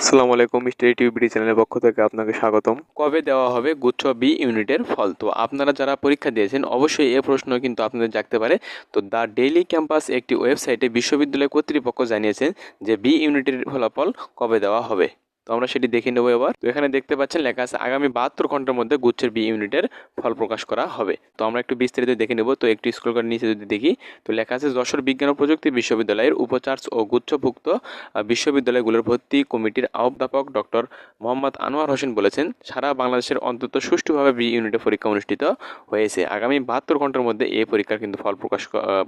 আসসালামু আলাইকুম, মিস্টার টিউবিডি চ্যানেলের পক্ষ থেকে আপনাকে স্বাগতম। কবে দেওয়া হবে গুচ্ছ বি ইউনিটের ফল? তো আপনারা যারা পরীক্ষা দিয়েছেন অবশ্যই এই প্রশ্ন কিন্তু আপনাদের জাগতে পারে। তো দ্য ডেইলি ক্যাম্পাস একটি ওয়েবসাইটে বিশ্ববিদ্যালয় কর্তৃপক্ষ জানিয়েছেন যে বি ইউনিটের ফলাফল কবে দেওয়া হবে। তো আমরা সেটি দেখে নেবো এবার। তো এখানে দেখতে পাচ্ছেন লেখা আছে আগামী 72 ঘন্টার মধ্যে গুচ্ছের বি ইউনিটের ফল প্রকাশ করা হবে। তো আমরা একটু বিস্তারিত দেখে নেব। তো একটু স্ক্রল করে নিচে যদি দেখি, তো লেখা আছে যশোর বিজ্ঞান ও প্রযুক্তি বিশ্ববিদ্যালয়ের উপাচার্য ও গুচ্ছভুক্ত বিশ্ববিদ্যালয়গুলোর ভর্তি কমিটির আহ্বায়ক ডক্টর মোহাম্মদ আনোয়ার হোসেন বলেছেন, সারা বাংলাদেশের অন্তত সুষ্ঠুভাবে বি ইউনিটের পরীক্ষা অনুষ্ঠিত হয়েছে। আগামী 72 ঘন্টার মধ্যে এই পরীক্ষার কিন্তু ফল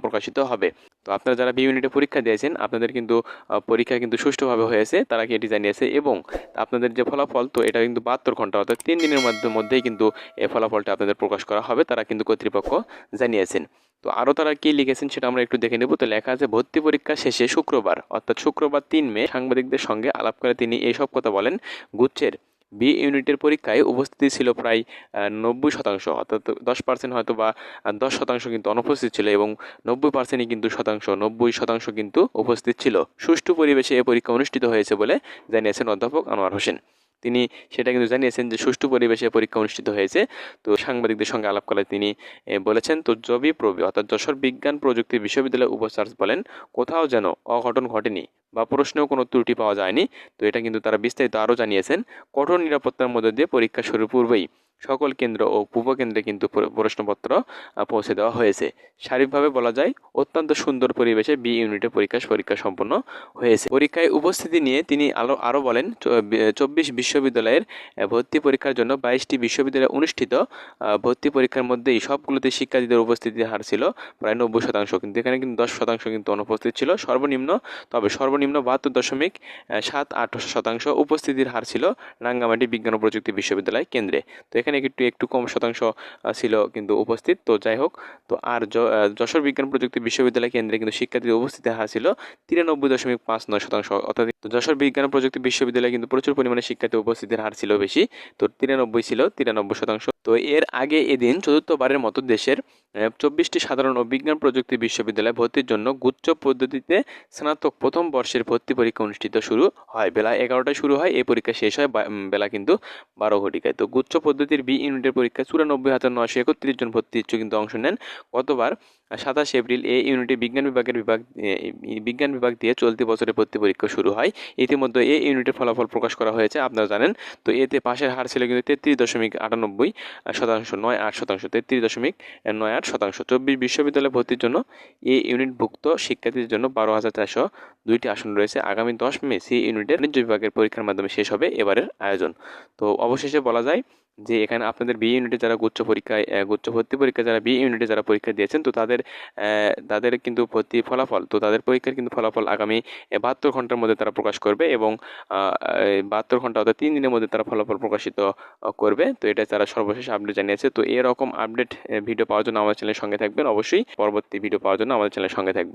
প্রকাশিত হবে। তো আপনারা যারা বি ইউনিটে পরীক্ষা দিয়েছেন আপনাদের কিন্তু পরীক্ষা কিন্তু সুষ্ঠুভাবে হয়েছে, তারা কি এটি জানিয়েছে। এবং আপনাদের যে ফলাফল, তো এটা কিন্তু 72 ঘন্টা অর্থাৎ 3 দিনের মধ্যেই কিন্তু এই ফলাফলটা আপনাদের প্রকাশ করা হবে, তারা কিন্তু কর্তৃপক্ষ জানিয়েছেন। তো আরও তারা কি লিখেছেন সেটা আমরা একটু দেখে নেব। তো লেখা আছে ভর্তি পরীক্ষা শেষে শুক্রবার অর্থাৎ শুক্রবার 3 মে সাংবাদিকদের সঙ্গে আলাপ করে তিনি এইসব কথা বলেন। গুচ্ছের বি ইউনিটের পরীক্ষায় উপস্থিতি ছিল প্রায় 90%, অর্থাৎ 10% হয়তো বা 10% কিন্তু অনুপস্থিত ছিল এবং 90%ই কিন্তু 90% কিন্তু উপস্থিত ছিল। সুষ্ঠু পরিবেশে এ পরীক্ষা অনুষ্ঠিত হয়েছে বলে জানিয়েছেন অধ্যাপক আনোয়ার হোসেন। তিনি সেটা কিন্তু জানিয়েছেন যে সুষ্ঠু পরিবেশে পরীক্ষা অনুষ্ঠিত হয়েছে। তো সাংবাদিকদের সঙ্গে আলাপ করে তিনি বলেছেন, তো জবি প্রবি অর্থাৎ যশোর বিজ্ঞান প্রযুক্তি বিশ্ববিদ্যালয়ের উপাচার্য বলেন, কোথাও যেন অঘটন ঘটেনি বা প্রশ্নেও কোনো ত্রুটি পাওয়া যায়নি। তো এটা কিন্তু তারা বিস্তারিত আরও জানিয়েছেন। কঠোর নিরাপত্তার মধ্যে দিয়ে পরীক্ষা শুরুর পূর্বেই সকল কেন্দ্র ও উপকেন্দ্রে কিন্তু প্রশ্নপত্র পৌঁছে দেওয়া হয়েছে। শারীরিকভাবে বলা যায় অত্যন্ত সুন্দর পরিবেশে বি ইউনিটের পরীক্ষা সম্পন্ন হয়েছে। পরীক্ষায় উপস্থিতি নিয়ে তিনি আরও বলেন, 24 বিশ্ববিদ্যালয়ের ভর্তি পরীক্ষার জন্য 22টি বিশ্ববিদ্যালয়ে অনুষ্ঠিত ভর্তি পরীক্ষার মধ্যেই সবগুলোতে শিক্ষার্থীদের উপস্থিতির হার ছিল প্রায় 90%, কিন্তু এখানে কিন্তু 10% কিন্তু অনুপস্থিত ছিল। সর্বনিম্ন 72.78% উপস্থিতির হার ছিল রাঙ্গামাটি বিজ্ঞান ও প্রযুক্তি বিশ্ববিদ্যালয় কেন্দ্রে। তো এখানে একটু কম শতাংশ ছিল কিন্তু উপস্থিত। তো যাই হোক, তো আর যশোর বিজ্ঞান প্রযুক্তি বিশ্ববিদ্যালয় কেন্দ্রে কিন্তু শিক্ষার্থীদের উপস্থিতির হার ছিল 93.59%, অর্থাৎ যশোর বিজ্ঞান ও প্রযুক্তি বিশ্ববিদ্যালয়ে কিন্তু প্রচুর পরিমাণে শিক্ষার্থী উপস্থিতির হার ছিল বেশি। তো 93% তো এর আগে এদিন চতুর্থবারের মতো দেশের 24টি সাধারণ ও বিজ্ঞান প্রযুক্তি বিশ্ববিদ্যালয়ে ভর্তির জন্য গুচ্ছ পদ্ধতিতে স্নাতক প্রথম বর্ষের ভর্তি পরীক্ষা অনুষ্ঠিত শুরু হয়। বেলা 11টায় শুরু হয়, এই পরীক্ষা শেষ হয় বেলা কিন্তু 12 ঘটিকায়। তো গুচ্ছ পদ্ধতির বি ইউনিটের পরীক্ষা 94,931 জন ভর্তি ইচ্ছুক কিন্তু অংশ নেন। গতবার 27 এপ্রিল এ ইউনিটে বিজ্ঞান বিভাগ দিয়ে চলতি বছরে ভর্তি পরীক্ষা শুরু হয়। ইতিমধ্যে এ ইউনিটের ফলাফল প্রকাশ করা হয়েছে, আপনারা জানেন। তো এতে পাশের হার ছিল কিন্তু 33.98%, 33.98%। 24 বিশ্ববিদ্যালয়ে ভর্তির জন্য এ ইউনিটভুক্ত শিক্ষার্থীদের জন্য 12,402টি আসন রয়েছে। আগামী 10 মে সি ইউনিটের বাণিজ্য বিভাগের পরীক্ষার মাধ্যমে শেষ হবে এবারের আয়োজন। তো অবশেষে বলা যায় যে এখানে আপনাদের বি ইউনিটে যারা গুচ্ছ ভর্তি পরীক্ষা যারা বি ইউনিটে যারা পরীক্ষা দিয়েছেন, তো তাদের কিন্তু ভর্তি ফলাফল, তো তাদের পরীক্ষার কিন্তু ফলাফল আগামী 72 ঘন্টার মধ্যে তারা প্রকাশ করবে এবং 72 ঘন্টা অর্থাৎ 3 দিনের মধ্যে তারা ফলাফল প্রকাশিত করবে। তো এটা তারা সর্বশেষ আপডেট জানিয়েছে। তো এরকম আপডেট ভিডিও পাওয়ার জন্য আমাদের চ্যানেলের সঙ্গে থাকবেন, অবশ্যই পরবর্তী ভিডিও পাওয়ার জন্য আমাদের চ্যানেলের সঙ্গে থাকবেন।